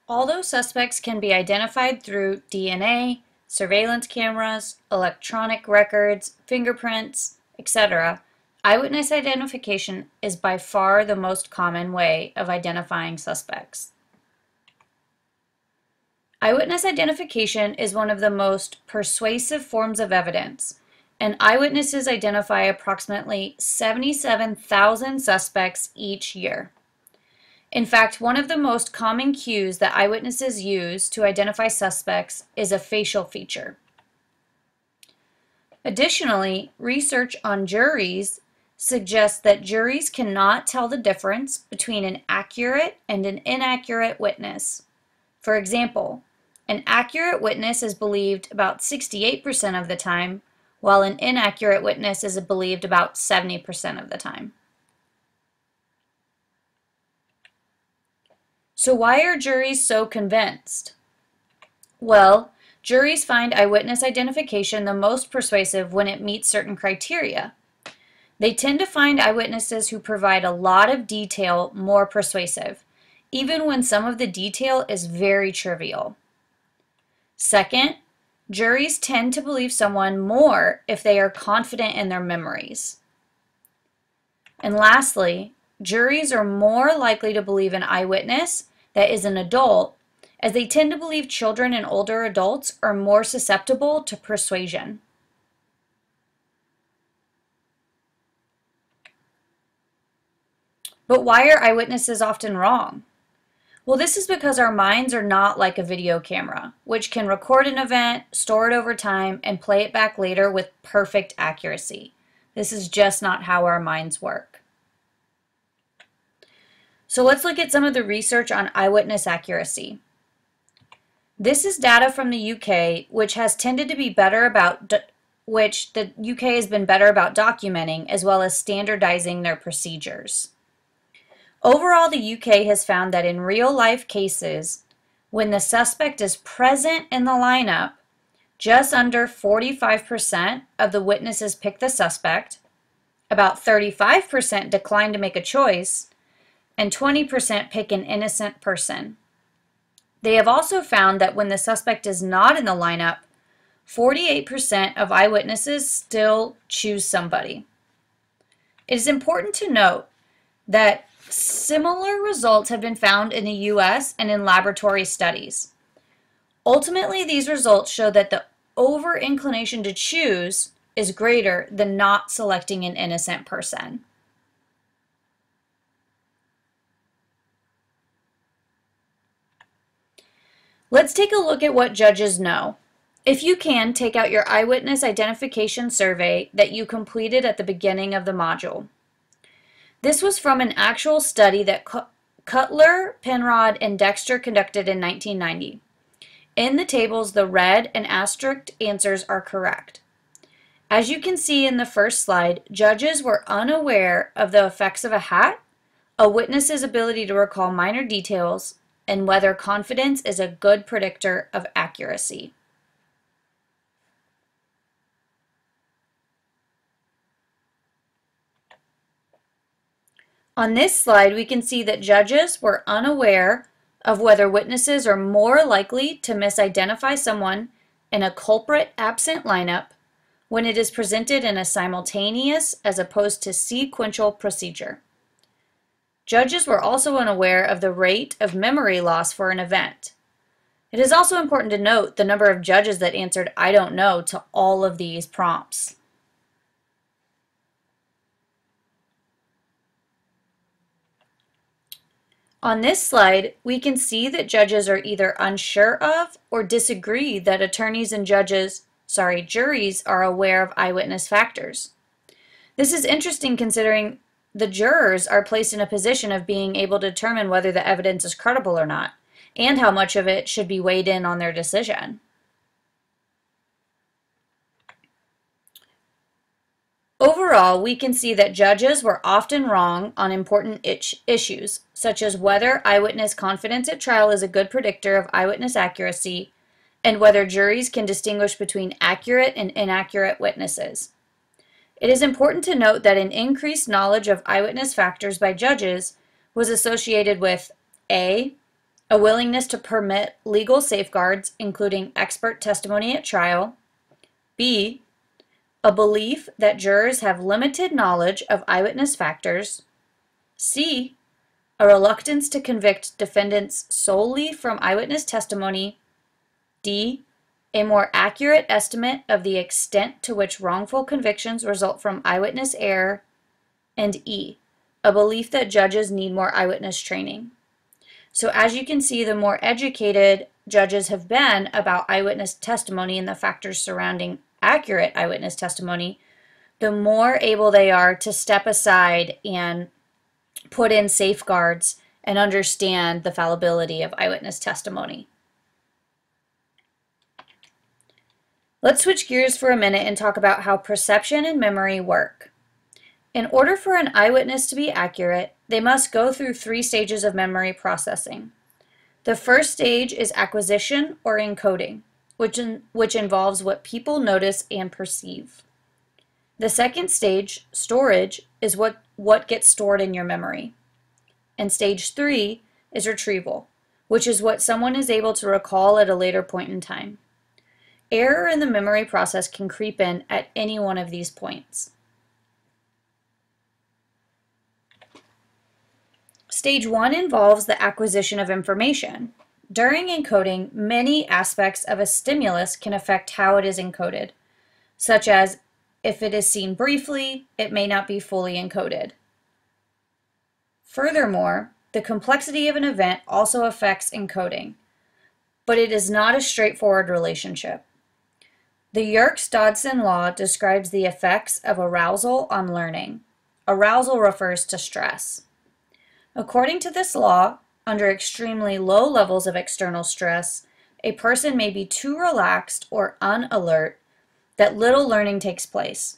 Although suspects can be identified through DNA, surveillance cameras, electronic records, fingerprints, etc., eyewitness identification is by far the most common way of identifying suspects. Eyewitness identification is one of the most persuasive forms of evidence, and eyewitnesses identify approximately 77,000 suspects each year. In fact, one of the most common cues that eyewitnesses use to identify suspects is a facial feature. Additionally, research on juries suggests that juries cannot tell the difference between an accurate and an inaccurate witness. For example, an accurate witness is believed about 68% of the time, while an inaccurate witness is believed about 70% of the time. So why are juries so convinced? Well, juries find eyewitness identification the most persuasive when it meets certain criteria. They tend to find eyewitnesses who provide a lot of detail more persuasive, even when some of the detail is very trivial. Second, juries tend to believe someone more if they are confident in their memories. And lastly, juries are more likely to believe an eyewitness that is an adult, as they tend to believe children and older adults are more susceptible to persuasion. But why are eyewitnesses often wrong? Well, this is because our minds are not like a video camera, which can record an event, store it over time, and play it back later with perfect accuracy. This is just not how our minds work. So let's look at some of the research on eyewitness accuracy. This is data from the UK, which has tended to be better about, which the UK has been better about documenting as well as standardizing their procedures. Overall, the UK has found that in real-life cases, when the suspect is present in the lineup, just under 45% of the witnesses pick the suspect, about 35% decline to make a choice, and 20% pick an innocent person. They have also found that when the suspect is not in the lineup, 48% of eyewitnesses still choose somebody. It is important to note that similar results have been found in the US and in laboratory studies. Ultimately, these results show that the over-inclination to choose is greater than not selecting an innocent person. Let's take a look at what judges know. If you can, take out your eyewitness identification survey that you completed at the beginning of the module. This was from an actual study that Cutler, Penrod, and Dexter conducted in 1990. In the tables, the red and asterisked answers are correct. As you can see in the first slide, judges were unaware of the effects of a hat, a witness's ability to recall minor details, and whether confidence is a good predictor of accuracy. On this slide, we can see that judges were unaware of whether witnesses are more likely to misidentify someone in a culprit-absent lineup when it is presented in a simultaneous as opposed to sequential procedure. Judges were also unaware of the rate of memory loss for an event. It is also important to note the number of judges that answered "I don't know" to all of these prompts. On this slide, we can see that judges are either unsure of or disagree that attorneys and juries are aware of eyewitness factors. This is interesting considering the jurors are placed in a position of being able to determine whether the evidence is credible or not, and how much of it should be weighed in on their decision. Overall, we can see that judges were often wrong on important issues, such as whether eyewitness confidence at trial is a good predictor of eyewitness accuracy, and whether juries can distinguish between accurate and inaccurate witnesses. It is important to note that an increased knowledge of eyewitness factors by judges was associated with A, a willingness to permit legal safeguards, including expert testimony at trial. B, a belief that jurors have limited knowledge of eyewitness factors. C, a reluctance to convict defendants solely from eyewitness testimony. D, a more accurate estimate of the extent to which wrongful convictions result from eyewitness error. And E, a belief that judges need more eyewitness training. So as you can see, the more educated judges have been about eyewitness testimony and the factors surrounding accurate eyewitness testimony, the more able they are to step aside and put in safeguards and understand the fallibility of eyewitness testimony. Let's switch gears for a minute and talk about how perception and memory work. In order for an eyewitness to be accurate, they must go through 3 stages of memory processing. The first stage is acquisition or encoding, which involves what people notice and perceive. The second stage, storage, is what gets stored in your memory. And stage 3 is retrieval, which is what someone is able to recall at a later point in time. Error in the memory process can creep in at any one of these points. Stage 1 involves the acquisition of information. During encoding, many aspects of a stimulus can affect how it is encoded, such as if it is seen briefly, it may not be fully encoded. Furthermore, the complexity of an event also affects encoding, but it is not a straightforward relationship. The Yerkes-Dodson law describes the effects of arousal on learning. Arousal refers to stress. According to this law, under extremely low levels of external stress, a person may be too relaxed or unalert that little learning takes place.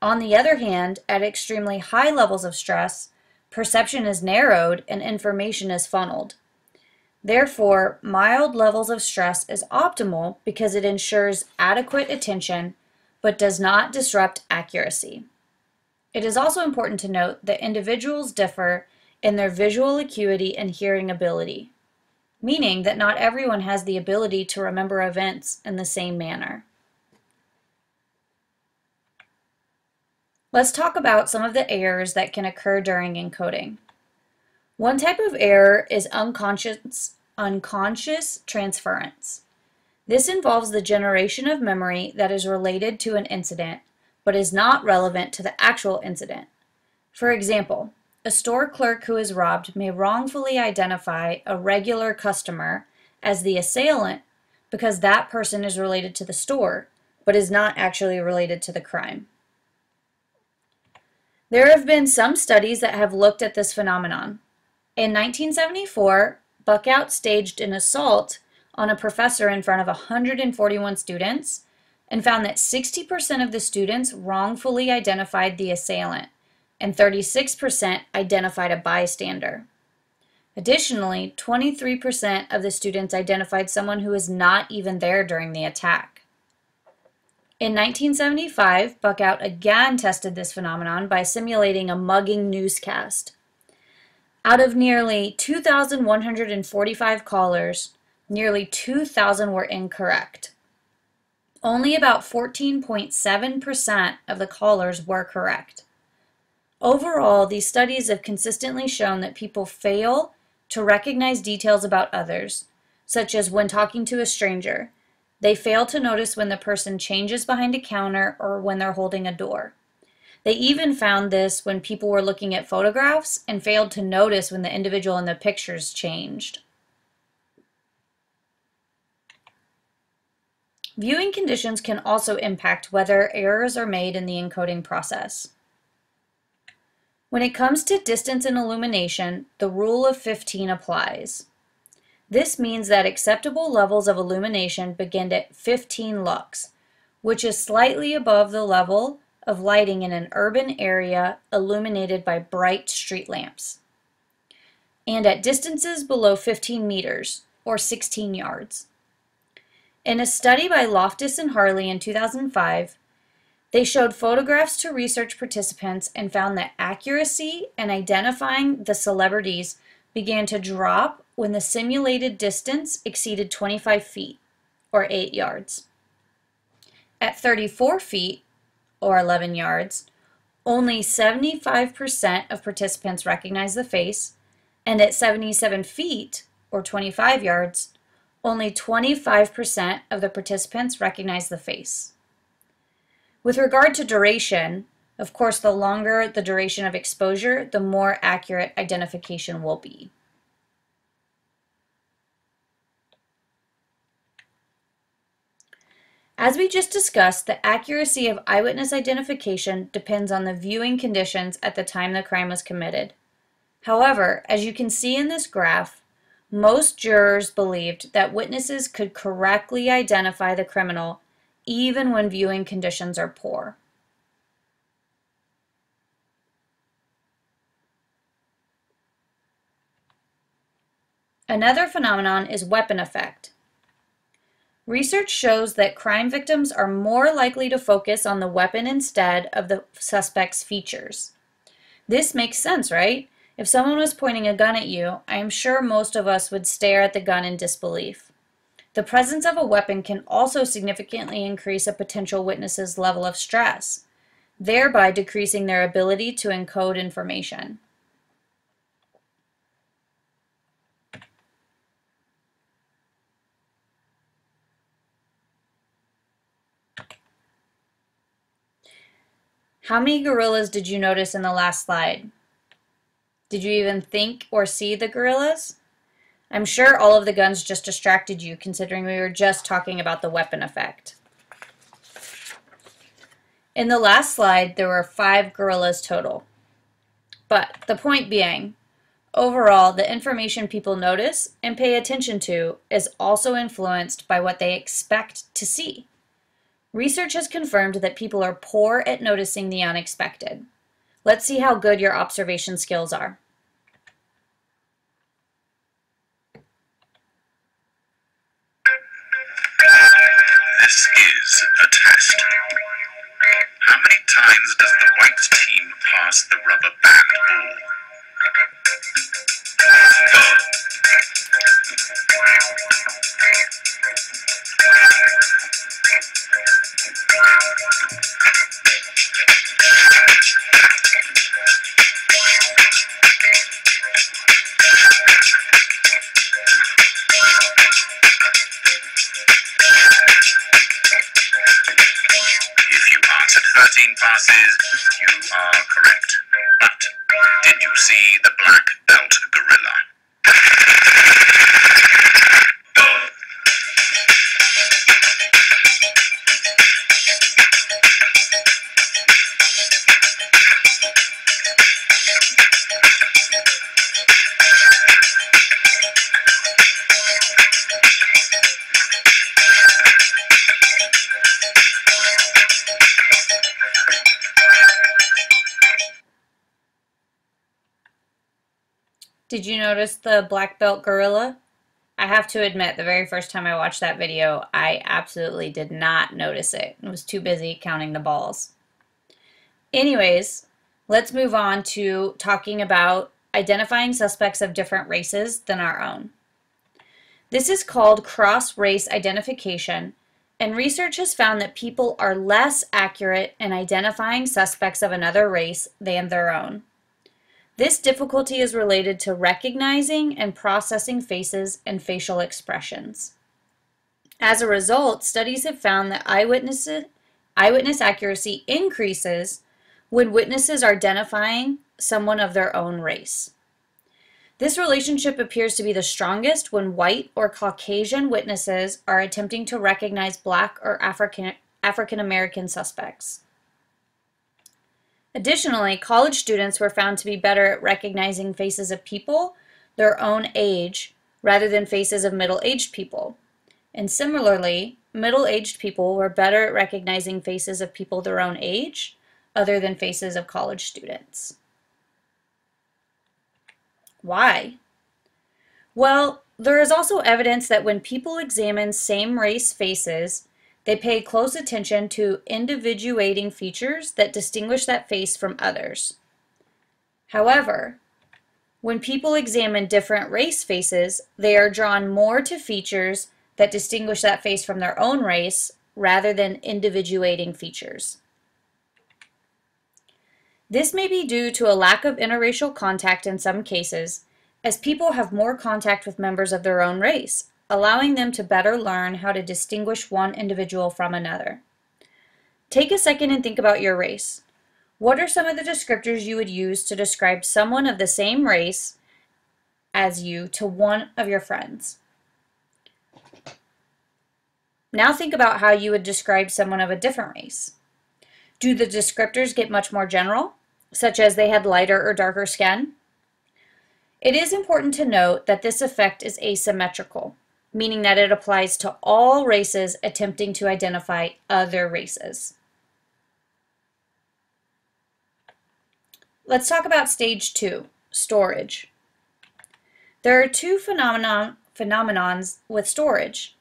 On the other hand, at extremely high levels of stress, perception is narrowed and information is funneled. Therefore, mild levels of stress is optimal because it ensures adequate attention but does not disrupt accuracy. It is also important to note that individuals differ in their visual acuity and hearing ability, meaning that not everyone has the ability to remember events in the same manner. Let's talk about some of the errors that can occur during encoding. One type of error is unconscious transference. This involves the generation of memory that is related to an incident, but is not relevant to the actual incident. For example, a store clerk who is robbed may wrongfully identify a regular customer as the assailant because that person is related to the store, but is not actually related to the crime. There have been some studies that have looked at this phenomenon. In 1974, Buckout staged an assault on a professor in front of 141 students and found that 60% of the students wrongfully identified the assailant, and 36% identified a bystander. Additionally, 23% of the students identified someone who was not even there during the attack. In 1975, Buckout again tested this phenomenon by simulating a mugging newscast. Out of nearly 2,145 callers, nearly 2,000 were incorrect. Only about 14.7% of the callers were correct. Overall, these studies have consistently shown that people fail to recognize details about others, such as when talking to a stranger. They fail to notice when the person changes behind a counter or when they're holding a door. They even found this when people were looking at photographs and failed to notice when the individual in the pictures changed. Viewing conditions can also impact whether errors are made in the encoding process. When it comes to distance and illumination, the rule of 15 applies. This means that acceptable levels of illumination begin at 15 lux, which is slightly above the level of lighting in an urban area illuminated by bright street lamps, and at distances below 15 meters, or 16 yards. In a study by Loftus and Harley in 2005, they showed photographs to research participants and found that accuracy in identifying the celebrities began to drop when the simulated distance exceeded 25 feet, or 8 yards. At 34 feet, or 11 yards, only 75% of participants recognized the face, and at 77 feet, or 25 yards, only 25% of the participants recognized the face. With regard to duration, of course, the longer the duration of exposure, the more accurate identification will be. As we just discussed, the accuracy of eyewitness identification depends on the viewing conditions at the time the crime was committed. However, as you can see in this graph, most jurors believed that witnesses could correctly identify the criminal even when viewing conditions are poor. Another phenomenon is weapon effect. Research shows that crime victims are more likely to focus on the weapon instead of the suspect's features. This makes sense, right? If someone was pointing a gun at you, I am sure most of us would stare at the gun in disbelief. The presence of a weapon can also significantly increase a potential witness's level of stress, thereby decreasing their ability to encode information. How many gorillas did you notice in the last slide? Did you even think or see the gorillas? I'm sure all of the guns just distracted you, considering we were just talking about the weapon effect. In the last slide, there were 5 gorillas total. But the point being, overall, the information people notice and pay attention to is also influenced by what they expect to see. Research has confirmed that people are poor at noticing the unexpected. Let's see how good your observation skills are. This is a test. How many times does the white team pass the rubber band ball? If you answered 13 passes, you are correct. But did you see the black belt gorilla? Did you notice the black belt gorilla? I have to admit, the very first time I watched that video, I absolutely did not notice it. I was too busy counting the balls. Anyways, let's move on to talking about identifying suspects of different races than our own. This is called cross-race identification, and research has found that people are less accurate in identifying suspects of another race than their own. This difficulty is related to recognizing and processing faces and facial expressions. As a result, studies have found that eyewitness accuracy increases when witnesses are identifying someone of their own race. This relationship appears to be the strongest when white or Caucasian witnesses are attempting to recognize Black or African American suspects. Additionally, college students were found to be better at recognizing faces of people their own age rather than faces of middle-aged people. And similarly, middle-aged people were better at recognizing faces of people their own age other than faces of college students. Why? Well, there is also evidence that when people examine same-race faces, they pay close attention to individuating features that distinguish that face from others. However, When people examine different race faces, they are drawn more to features that distinguish that face from their own race rather than individuating features. This may be due to a lack of interracial contact in some cases, as people have more contact with members of their own race, allowing them to better learn how to distinguish one individual from another. Take a second and think about your race. What are some of the descriptors you would use to describe someone of the same race as you to one of your friends? Now think about how you would describe someone of a different race. Do the descriptors get much more general, such as they had lighter or darker skin? It is important to note that this effect is asymmetrical, meaning that it applies to all races attempting to identify other races. Let's talk about stage 2, storage. There are two phenomenons with storage.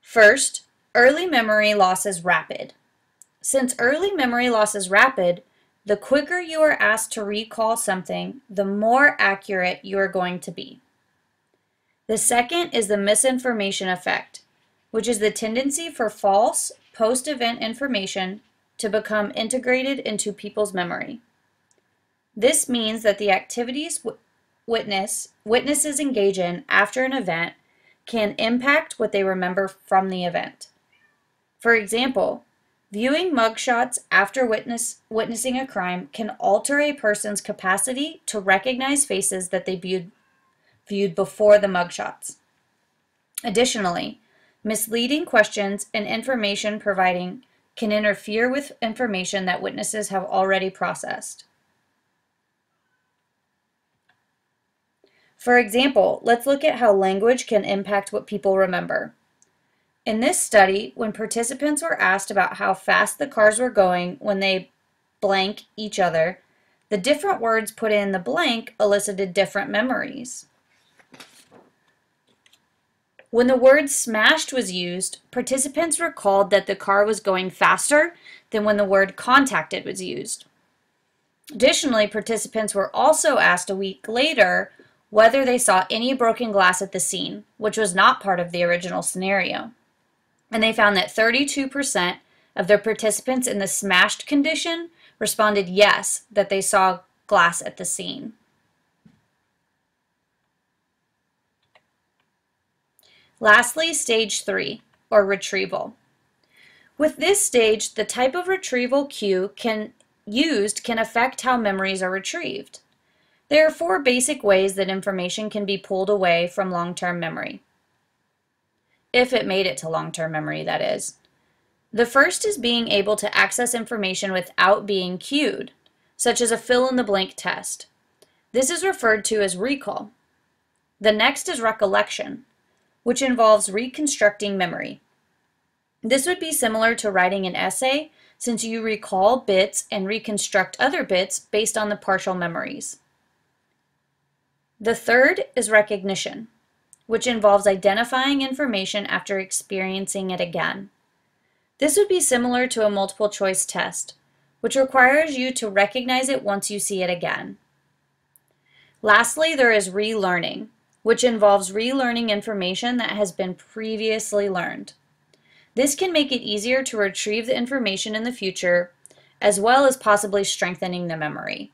First, early memory loss is rapid. Since early memory loss is rapid, the quicker you are asked to recall something, the more accurate you are going to be. The second is the misinformation effect, which is the tendency for false post-event information to become integrated into people's memory. This means that the activities witnesses engage in after an event can impact what they remember from the event. For example, viewing mugshots after witnessing a crime can alter a person's capacity to recognize faces that they viewed before the mugshots. Additionally, misleading questions and information providing can interfere with information that witnesses have already processed. For example, let's look at how language can impact what people remember. In this study, when participants were asked about how fast the cars were going when they blank each other, the different words put in the blank elicited different memories. When the word smashed was used, participants recalled that the car was going faster than when the word contacted was used. Additionally, participants were also asked a week later whether they saw any broken glass at the scene, which was not part of the original scenario. And they found that 32% of the participants in the smashed condition responded yes, that they saw glass at the scene. Lastly, stage 3, or retrieval. With this stage, the type of retrieval cue can affect how memories are retrieved. There are 4 basic ways that information can be pulled away from long-term memory. If it made it to long-term memory, that is. The first is being able to access information without being cued, such as a fill-in-the-blank test. This is referred to as recall. The next is recollection, which involves reconstructing memory. This would be similar to writing an essay, since you recall bits and reconstruct other bits based on the partial memories. The third is recognition, which involves identifying information after experiencing it again. This would be similar to a multiple choice test, which requires you to recognize it once you see it again. Lastly, there is relearning, which involves relearning information that has been previously learned. This can make it easier to retrieve the information in the future, as well as possibly strengthening the memory.